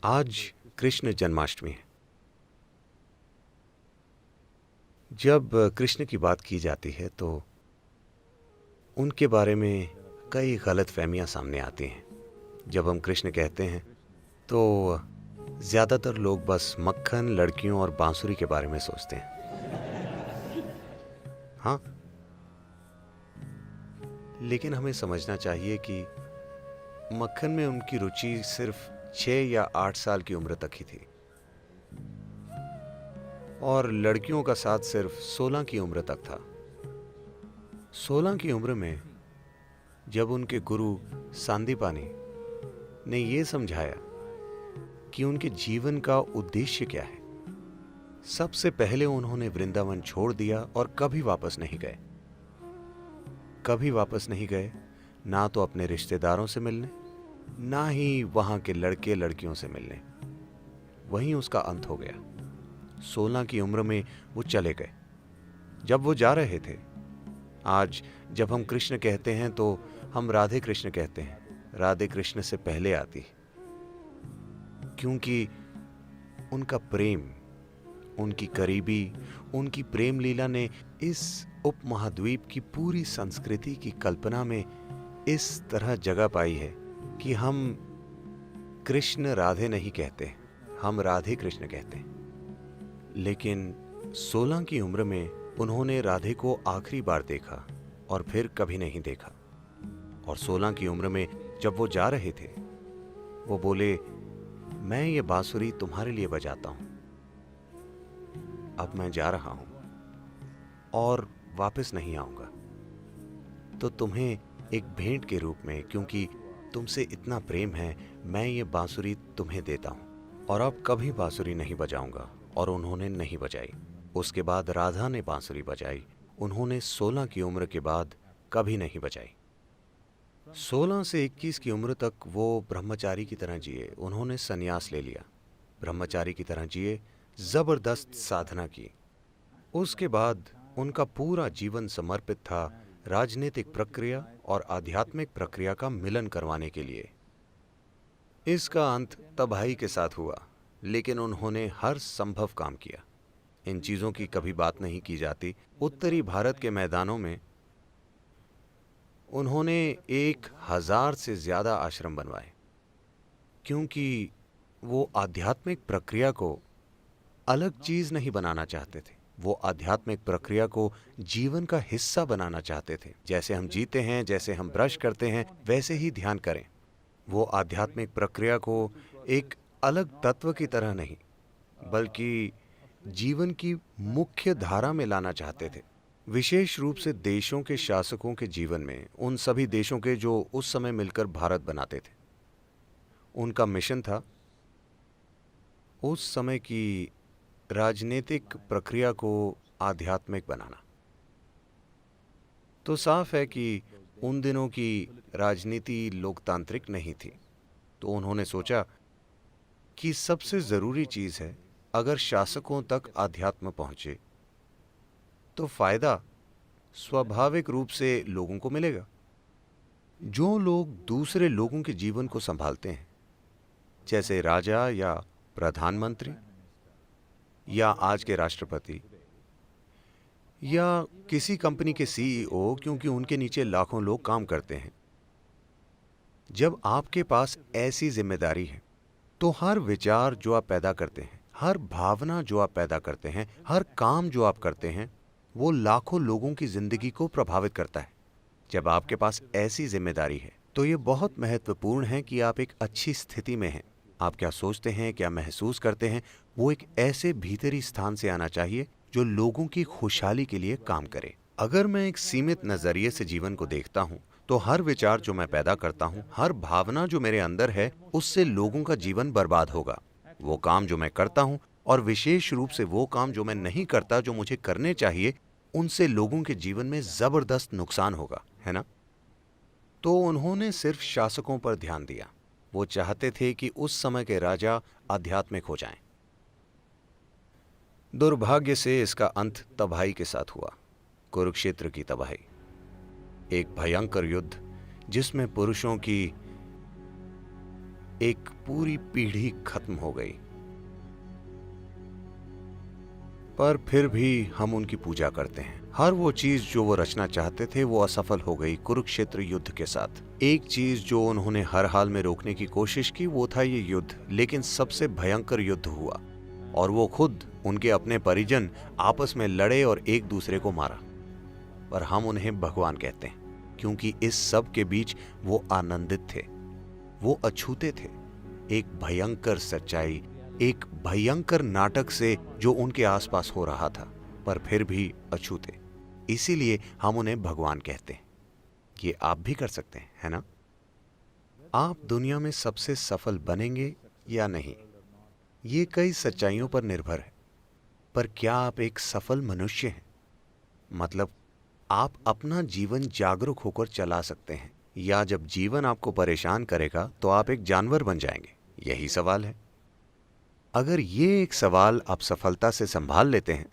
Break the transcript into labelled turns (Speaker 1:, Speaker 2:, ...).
Speaker 1: आज कृष्ण जन्माष्टमी है। जब कृष्ण की बात की जाती है तो उनके बारे में कई गलतफहमियां सामने आती हैं। जब हम कृष्ण कहते हैं तो ज़्यादातर लोग बस मक्खन, लड़कियों और बांसुरी के बारे में सोचते हैं। हाँ, लेकिन हमें समझना चाहिए कि मक्खन में उनकी रुचि सिर्फ 6 या 8 साल की उम्र तक ही थी और लड़कियों का साथ सिर्फ 16 की उम्र तक था। 16 की उम्र में जब उनके गुरु सांदीपानी ने ये समझाया कि उनके जीवन का उद्देश्य क्या है, सबसे पहले उन्होंने वृंदावन छोड़ दिया और कभी वापस नहीं गए। कभी वापस नहीं गए, ना तो अपने रिश्तेदारों से मिलने, ना ही वहां के लड़के लड़कियों से मिलने। वहीं उसका अंत हो गया। 16 की उम्र में वो चले गए। जब वो जा रहे थे, आज जब हम कृष्ण कहते हैं तो हम राधे कृष्ण कहते हैं। राधे कृष्ण से पहले आती, क्योंकि उनका प्रेम, उनकी करीबी, उनकी प्रेम लीला ने इस उपमहाद्वीप की पूरी संस्कृति की कल्पना में इस तरह जगह पाई है कि हम कृष्ण राधे नहीं कहते, हम राधे कृष्ण कहते हैं। लेकिन 16 की उम्र में उन्होंने राधे को आखिरी बार देखा और फिर कभी नहीं देखा। और 16 की उम्र में जब वो जा रहे थे, वो बोले, मैं ये बांसुरी तुम्हारे लिए बजाता हूं, अब मैं जा रहा हूं और वापस नहीं आऊंगा, तो तुम्हें एक भेंट के रूप में, क्योंकि तुमसे इतना प्रेम है, मैं ये बांसुरी तुम्हें देता हूं और अब कभी बांसुरी नहीं बजाऊंगा। और उन्होंने नहीं बजाई। उसके बाद राधा ने बांसुरी बजाई। उन्होंने 16 की उम्र के बाद कभी नहीं बजाई। 16 से 21 की उम्र तक वो ब्रह्मचारी की तरह जिए। उन्होंने संन्यास ले लिया, ब्रह्मचारी की तरह जिए, जबरदस्त साधना की। उसके बाद उनका पूरा जीवन समर्पित था राजनीतिक प्रक्रिया और आध्यात्मिक प्रक्रिया का मिलन करवाने के लिए। इसका अंत तबाही के साथ हुआ, लेकिन उन्होंने हर संभव काम किया। इन चीजों की कभी बात नहीं की जाती। उत्तरी भारत के मैदानों में उन्होंने 1000 से ज्यादा आश्रम बनवाए, क्योंकि वो आध्यात्मिक प्रक्रिया को अलग चीज नहीं बनाना चाहते थे। वो आध्यात्मिक प्रक्रिया को जीवन का हिस्सा बनाना चाहते थे। जैसे हम जीते हैं, जैसे हम ब्रश करते हैं, वैसे ही ध्यान करें। वो आध्यात्मिक प्रक्रिया को एक अलग तत्व की तरह नहीं, बल्कि जीवन की मुख्य धारा में लाना चाहते थे। विशेष रूप से देशों के शासकों के जीवन में, उन सभी देशों के जो उस समय मिलकर भारत बनाते थे। उनका मिशन था उस समय की राजनीतिक प्रक्रिया को आध्यात्मिक बनाना। तो साफ है कि उन दिनों की राजनीति लोकतांत्रिक नहीं थी। तो उन्होंने सोचा कि सबसे जरूरी चीज है, अगर शासकों तक आध्यात्म पहुंचे तो फायदा स्वाभाविक रूप से लोगों को मिलेगा। जो लोग दूसरे लोगों के जीवन को संभालते हैं, जैसे राजा या प्रधानमंत्री या आज के राष्ट्रपति या किसी कंपनी के सीईओ, क्योंकि उनके नीचे लाखों लोग काम करते हैं, जब आपके पास ऐसी जिम्मेदारी है तो हर विचार जो आप पैदा करते हैं, हर भावना जो आप पैदा करते हैं, हर काम जो आप करते हैं, वो लाखों लोगों की जिंदगी को प्रभावित करता है। जब आपके पास ऐसी जिम्मेदारी है तो ये बहुत महत्वपूर्ण है कि आप एक अच्छी स्थिति में हैं। आप क्या सोचते हैं, क्या महसूस करते हैं, वो एक ऐसे भीतरी स्थान से आना चाहिए जो लोगों की खुशहाली के लिए काम करे। अगर मैं एक सीमित नजरिए से जीवन को देखता हूँ तो हर विचार जो मैं पैदा करता हूँ, हर भावना जो मेरे अंदर है, उससे लोगों का जीवन बर्बाद होगा। वो काम जो मैं करता हूँ और विशेष रूप से वो काम जो मैं नहीं करता, जो मुझे करने चाहिए, उनसे लोगों के जीवन में जबरदस्त नुकसान होगा, है ना? तो उन्होंने सिर्फ शासकों पर ध्यान दिया। वो चाहते थे कि उस समय के राजा आध्यात्मिक हो जाएं। दुर्भाग्य से इसका अंत तबाही के साथ हुआ, कुरुक्षेत्र की तबाही। एक भयंकर युद्ध जिसमें पुरुषों की एक पूरी पीढ़ी खत्म हो गई। पर फिर भी हम उनकी पूजा करते हैं। हर वो चीज जो वो रचना चाहते थे वो असफल हो गई कुरुक्षेत्र युद्ध के साथ। एक चीज जो उन्होंने हर हाल में रोकने की कोशिश की वो था ये युद्ध, लेकिन सबसे भयंकर युद्ध हुआ और वो खुद, उनके अपने परिजन आपस में लड़े और एक दूसरे को मारा। पर हम उन्हें भगवान कहते हैं क्योंकि इस सब के बीच वो आनंदित थे, वो अछूते थे। एक भयंकर सच्चाई, एक भयंकर नाटक से जो उनके आसपास हो रहा था, पर फिर भी अछूते। इसीलिए हम उन्हें भगवान कहते हैं। ये आप भी कर सकते हैं, है ना? आप दुनिया में सबसे सफल बनेंगे या नहीं, ये कई सच्चाइयों पर निर्भर है। पर क्या आप एक सफल मनुष्य हैं? मतलब आप अपना जीवन जागरूक होकर चला सकते हैं, या जब जीवन आपको परेशान करेगा तो आप एक जानवर बन जाएंगे? यही सवाल है। अगर ये एक सवाल आप सफलता से संभाल लेते हैं